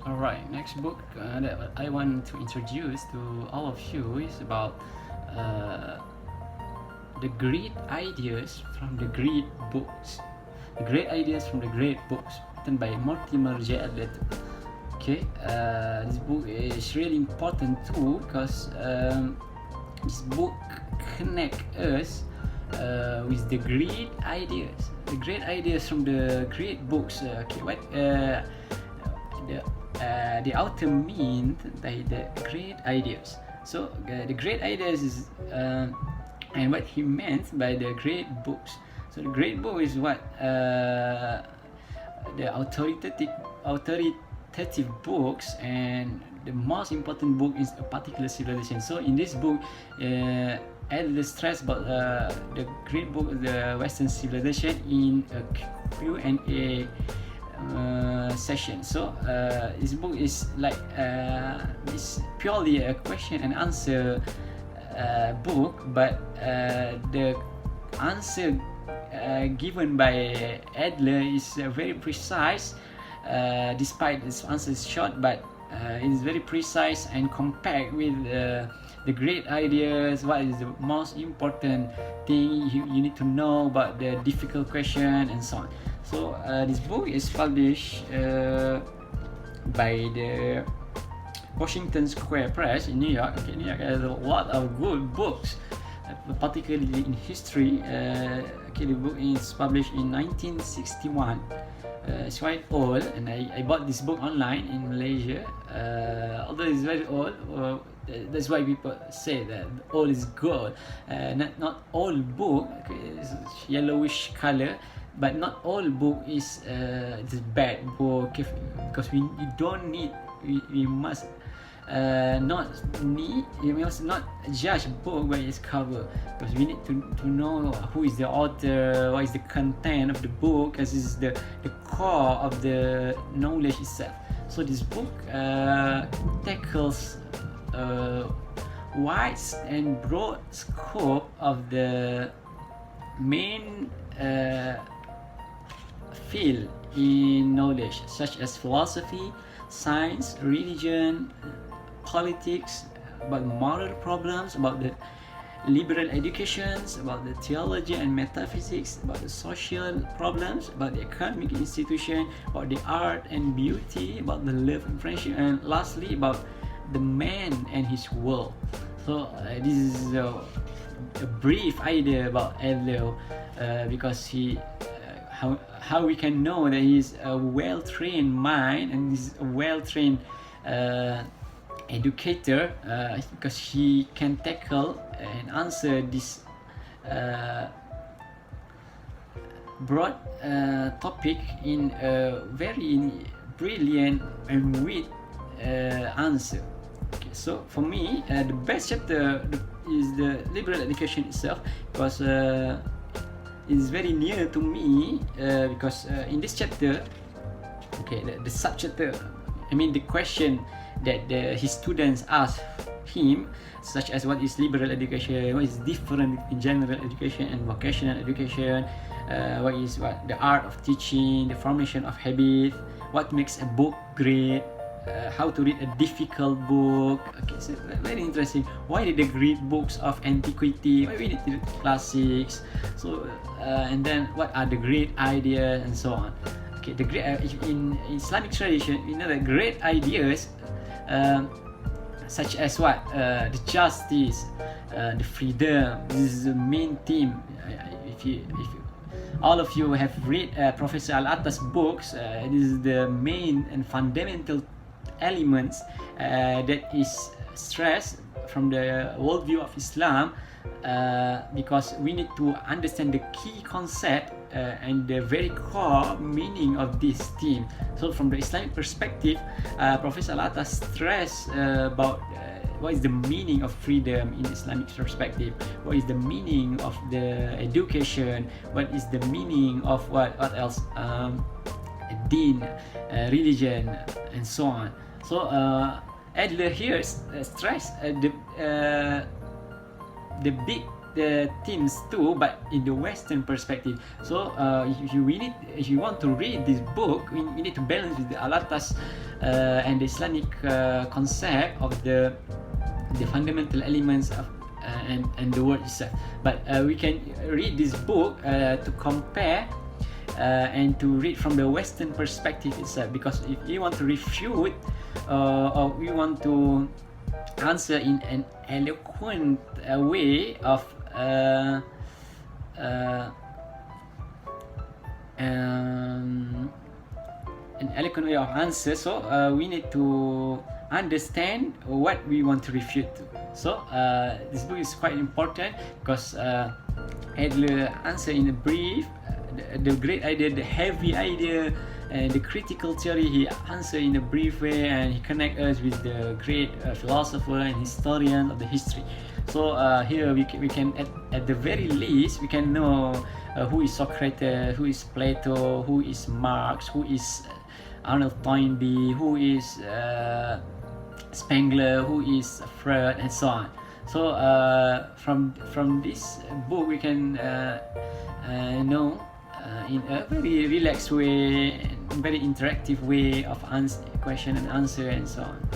Alright, next book that I want to introduce to all of you is about the great ideas from the great books. The great ideas from the great books, written by Mortimer Adler. Okay, this book is really important too because this book connect us with the great ideas from the great books. Okay, what the author mean by the great ideas. So the great ideas is and what he meant by the great books. So the great book is what the authoritative books, and the most important book is a particular civilization. So in this book, Adler stress about the great book of the Western civilization in a Q&A session. So this book is like it's purely a question and answer book, but the answer given by Adler is very precise. Despite its answer is short, but it is very precise and compact with the great ideas. What is the most important thing you need to know about the difficult question and so on. So this book is published by the Washington Square Press in New York. Okay, New York has a lot of good books, particularly in history. Okay, the book is published in 1961. It's quite old, and I bought this book online in Malaysia. Although it's very old, that's why people say that old is gold. Not all book is yellowish color, but not all book is bad book, because we don't need, we must we must not judge book by its cover, because we need to know who is the author, what is the content of the book, because this is the core of the knowledge itself. So this book tackles wide and broad scope of the main field in knowledge, such as philosophy, science, religion, politics, about moral problems, about the liberal educations, about the theology and metaphysics, about the social problems, about the economic institution, about the art and beauty, about the love and friendship, and lastly about the man and his world. So this is a brief idea about Adler, because he how we can know that he's a well-trained mind and he's a well-trained educator, because he can tackle and answer this broad topic in a very brilliant and wit answer. Okay, so for me, the best chapter is the liberal education itself, because it's very near to me, because in this chapter, okay, the subchapter, I mean the question that his students ask him, such as what is liberal education, what is different in general education and vocational education, what is the art of teaching, the formation of habit, what makes a book great, how to read a difficult book. Okay, so very interesting. Why did the great books of antiquity? Why we need to read classics? So and then what are the great ideas and so on. Okay, the great in Islamic tradition, we know that great ideas, such as what the justice, the freedom. This is the main theme. If you all of you have read Professor Al-Atta's books, this is the main and fundamental elements that is stressed from the worldview of Islam, because we need to understand the key concept and the very core meaning of this theme. So from the Islamic perspective, Professor Al-Atta stressed about what is the meaning of freedom in Islamic perspective, what is the meaning of the education, what is the meaning of what else, deen, religion, and so on. So Adler here stress the big themes too, but in the Western perspective. So if you want to read this book, we need to balance with the Alatas and the Islamic concept of the fundamental elements of and the word itself. But we can read this book to compare and to read from the Western perspective itself, because if you want to refute or we want to answer in an eloquent way of an eloquent way of answer, so we need to understand what we want to refute to. So this book is quite important because Adler answer in a brief the great idea, the heavy idea, and the critical theory. He answer in a brief way, and he connect us with the great philosopher and historian of the history. So here we can at the very least we can know who is Socrates, who is Plato, who is Marx, who is Arnold Toynbee, who is Spengler, who is Freud, and so on. So from this book we can know in a very relaxed way, very interactive way of question and answer and so on.